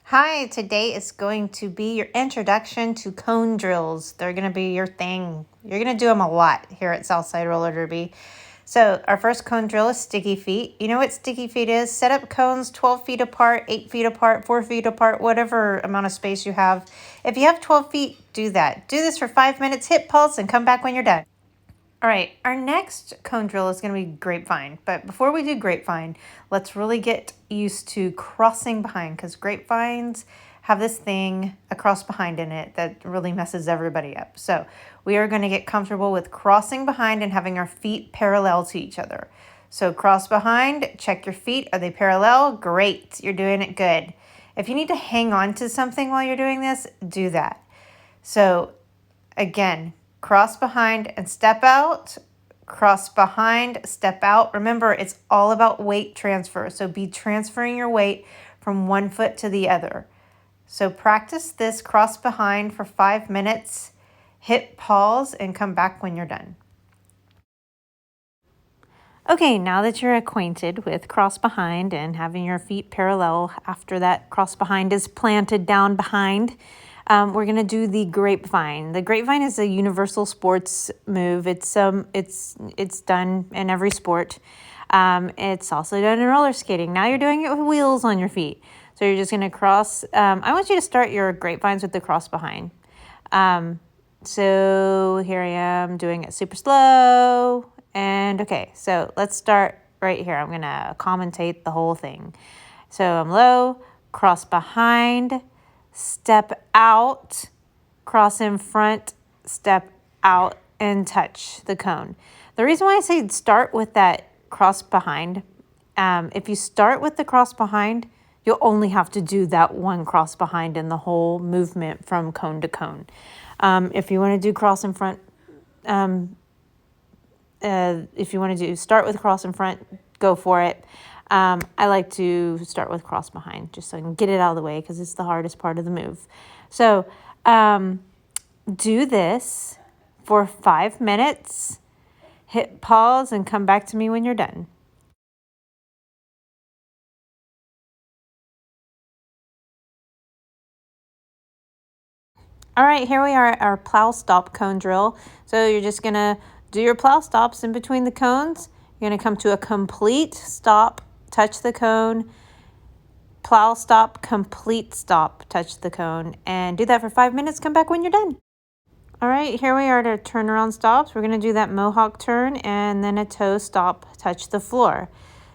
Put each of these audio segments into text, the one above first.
Hi, today is going to be your introduction to cone drills. They're going to be your thing. You're going to do them a lot here at Southside Roller Derby. So our first cone drill is sticky feet. You know what sticky feet is? Set up cones 12 feet apart, 8 feet apart, 4 feet apart, whatever amount of space you have. If you have 12 feet, do that. Do this for 5 minutes, hit pulse, and come back when you're done. All right, our next cone drill is going to be Grapevine. But before we do Grapevine, let's really get used to crossing behind because Grapevines have this thing, a cross behind in it, that really messes everybody up. So we are going to get comfortable with crossing behind and having our feet parallel to each other. So cross behind, check your feet. Are they parallel? Great, you're doing it good. If you need to hang on to something while you're doing this, do that. So again, cross behind and step out, cross behind, step out. Remember, it's all about weight transfer. So be transferring your weight from one foot to the other. So practice this cross behind for 5 minutes, hit pause, and come back when you're done. Okay, now that you're acquainted with cross behind and having your feet parallel after that cross behind is planted down behind, we're gonna do the grapevine. The grapevine is a universal sports move. It's done in every sport. It's also done in roller skating. Now you're doing it with wheels on your feet. So you're just gonna cross. I want you to start your grapevines with the cross behind. So here I am doing it super slow. And okay, so let's start right here. I'm gonna commentate the whole thing. So I'm low, cross behind, step out, cross in front, step out, and touch the cone. The reason why I say start with that cross behind, if you start with the cross behind, you'll only have to do that one cross behind in the whole movement from cone to cone. If you want to do cross in front, if you want to do start with cross in front, go for it. I like to start with cross behind just so I can get it out of the way because it's the hardest part of the move. So do this for 5 minutes, hit pause, and come back to me when you're done. All right, here we are at our plow stop cone drill. So you're just going to do your plow stops in between the cones. You're going to come to a complete stop, touch the cone, plow stop, complete stop, touch the cone, and do that for 5 minutes. Come back when you're done. All right, here we are to turnaround stops. We're going to do that Mohawk turn and then a toe stop, touch the floor.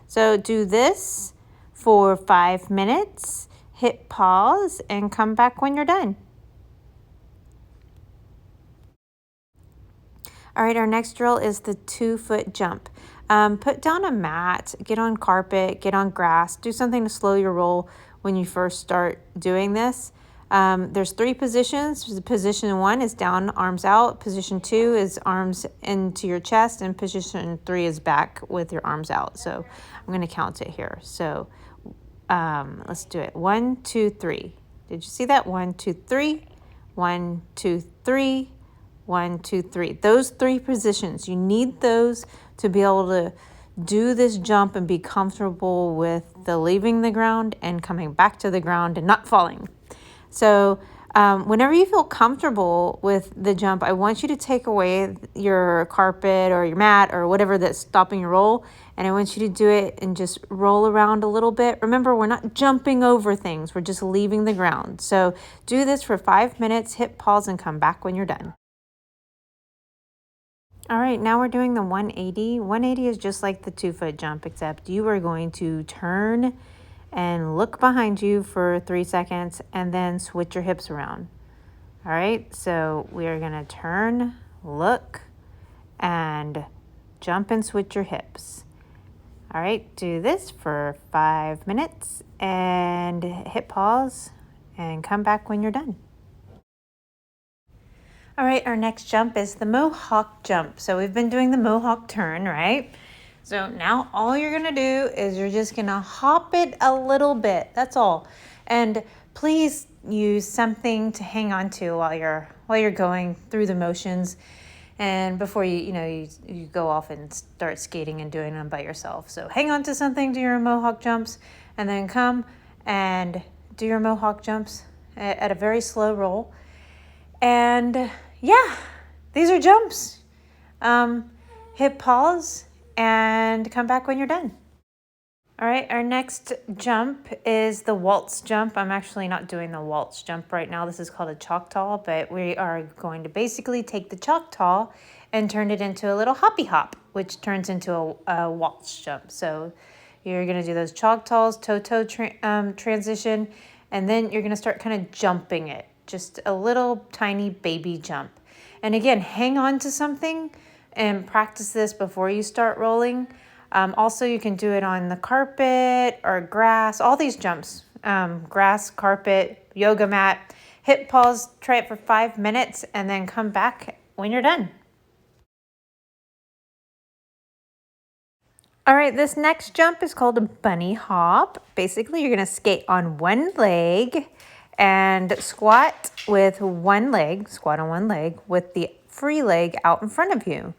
So do this for 5 minutes, hit pause, and come back when you're done. All right, our next drill is the 2-foot jump. Put down a mat, get on carpet, get on grass, do something to slow your roll when you first start doing this. There's 3 positions. Position 1 is down, arms out. Position 2 is arms into your chest. And position 3 is back with your arms out. So I'm going to count it here. So let's do it. 1, 2, 3. Did you see that? 1, 2, 3. 1, 2, 3. 1, 2, 3. Those 3 positions, you need those to be able to do this jump and be comfortable with the leaving the ground and coming back to the ground and not falling. So whenever you feel comfortable with the jump, I want you to take away your carpet or your mat or whatever that's stopping your roll, and I want you to do it and just roll around a little bit. Remember, we're not jumping over things. We're just leaving the ground. So do this for 5 minutes, hit pause, and come back when you're done. All right, now we're doing the 180. 180 is just like the 2-foot jump, except you are going to turn and look behind you for 3 seconds and then switch your hips around. All right, so we are going to turn, look, and jump and switch your hips. All right, do this for 5 minutes and hit pause and come back when you're done. All right, our next jump is the Mohawk Jump. So we've been doing the Mohawk turn, right? So now all you're gonna do is you're just gonna hop it a little bit. That's all. And please use something to hang on to while you're going through the motions, and before you go off and start skating and doing them by yourself. So hang on to something to your Mohawk jumps, and then come and do your Mohawk jumps at a very slow roll. And yeah, these are jumps. Hit pause and come back when you're done. All right, our next jump is the Waltz Jump. I'm actually not doing the Waltz Jump right now. This is called a Choctaw, but we are going to basically take the Choctaw and turn it into a little hoppy hop, which turns into a Waltz Jump. So you're gonna do those Choctaws, toe-toe transition, and then you're gonna start kind of jumping it, just a little tiny baby jump. And again, hang on to something and practice this before you start rolling. Also, you can do it on the carpet or grass, all these jumps, grass, carpet, yoga mat. Hit pause, try it for 5 minutes, and then come back when you're done. All right, this next jump is called a bunny hop. Basically, you're gonna skate on one leg and squat on one leg with the free leg out in front of you.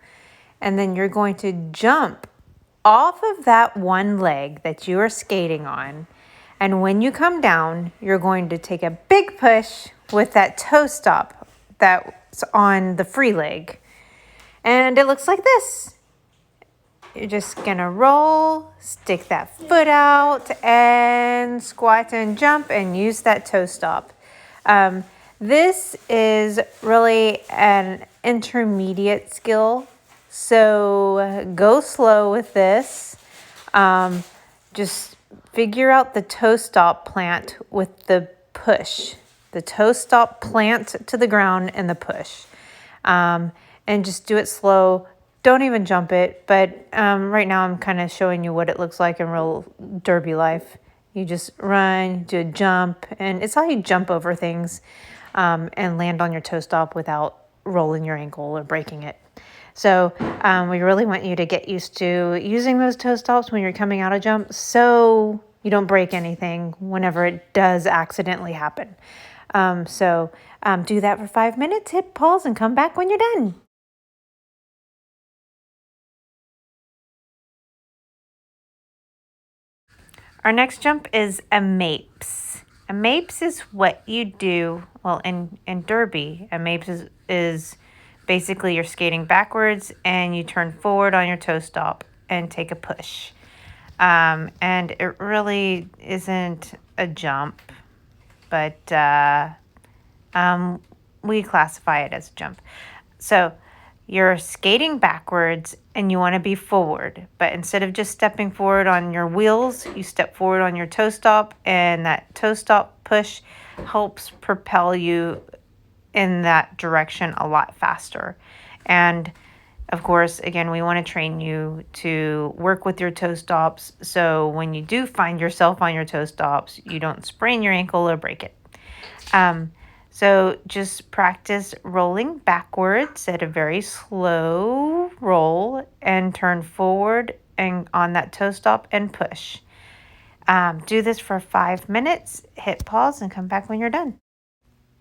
And then you're going to jump off of that one leg that you are skating on. And when you come down, you're going to take a big push with that toe stop that's on the free leg. And it looks like this. You're just gonna roll, stick that foot out, and squat and jump and use that toe stop. This is really an intermediate skill. So go slow with this. Just figure out the toe stop plant with the push. The toe stop plant to the ground and the push. And just do it slow. Don't even jump it. But right now I'm kind of showing you what it looks like in real derby life. You just run, do a jump, and it's how you jump over things and land on your toe stop without rolling your ankle or breaking it. So we really want you to get used to using those toe stops when you're coming out of jump so you don't break anything whenever it does accidentally happen. Do that for 5 minutes, hit pause, and come back when you're done. Our next jump is a mapes. A mapes is what you do, well, in derby, a mapes is basically you're skating backwards and you turn forward on your toe stop and take a push. And it really isn't a jump, but we classify it as a jump. So you're skating backwards and you want to be forward, but instead of just stepping forward on your wheels, you step forward on your toe stop, and that toe stop push helps propel you in that direction a lot faster. And of course, again, we want to train you to work with your toe stops, so when you do find yourself on your toe stops, you don't sprain your ankle or break it. So just practice rolling backwards at a very slow roll and turn forward and on that toe stop and push. Do this for 5 minutes, hit pause, and come back when you're done.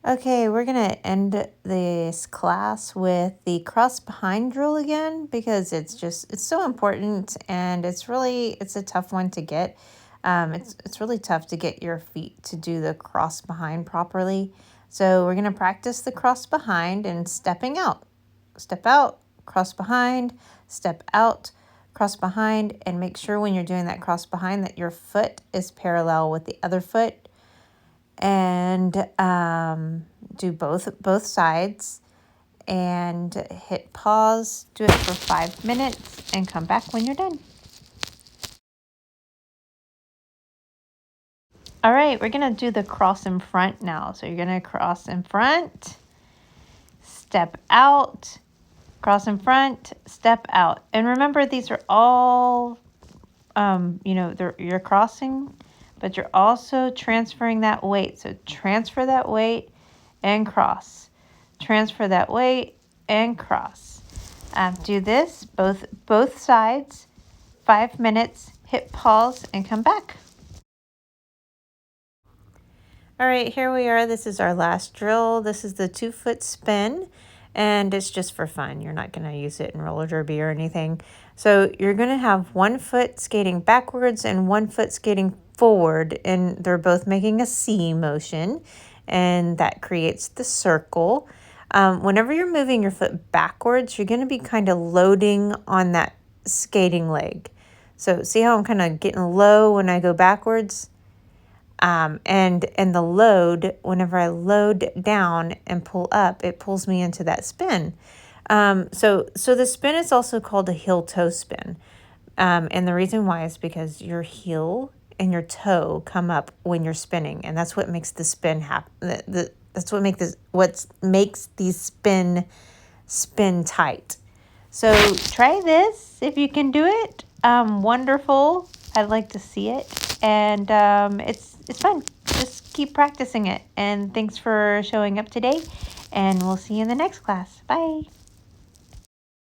Okay, we're gonna end this class with the cross behind drill again because it's so important, and it's a tough one to get. It's really tough to get your feet to do the cross behind properly. So we're gonna practice the cross behind and stepping out. Step out, cross behind, step out, cross behind, and make sure when you're doing that cross behind that your foot is parallel with the other foot. And do both sides and hit pause. Do it for 5 minutes and come back when you're done. All right, we're gonna do the cross in front now. So you're gonna cross in front, step out, cross in front, step out. And remember, these are all, you're crossing, but you're also transferring that weight. So transfer that weight and cross. Transfer that weight and cross. Do this, both sides, 5 minutes, hit pause, and come back. All right, here we are. This is our last drill. This is the 2-foot spin. and it's just for fun. You're not going to use it in roller derby or anything. So you're going to have one foot skating backwards and one foot skating forward, and they're both making a C motion, and that creates the circle. Whenever you're moving your foot backwards, you're going to be kind of loading on that skating leg. So see how I'm kind of getting low when I go backwards? And the load, whenever I load down and pull up, it pulls me into that spin. So the spin is also called a heel-toe spin. And the reason why is because your heel and your toe come up when you're spinning, and that's what makes the spin happen. That's what makes these spin tight. So try this if you can do it. Wonderful. I'd like to see it, and it's fun. Just keep practicing it. And thanks for showing up today, and we'll see you in the next class. Bye.